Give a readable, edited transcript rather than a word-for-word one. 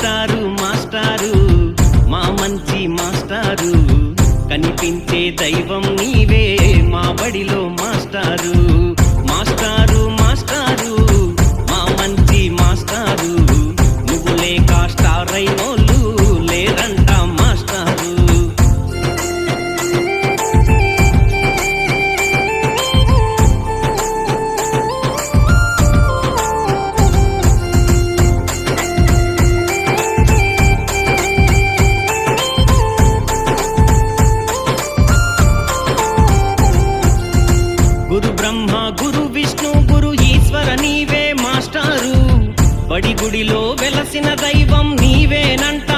మాస్టారు మాస్టారు మా మంచి మాస్టారు, కనిపించే దైవం నీవే మా బడిలో మాస్టారు. మాస్టారు మాస్టారు మా మంచి మాస్టారు, నువ్వు లేక స్టార్ అయినోళ్ళు లేరంట మాస్టారు. గురు బ్రహ్మ గురు విష్ణు గురు ఈశ్వర నీవే మాస్టారు, బడి గుడిలో వెలసిన దైవం నీవేనంట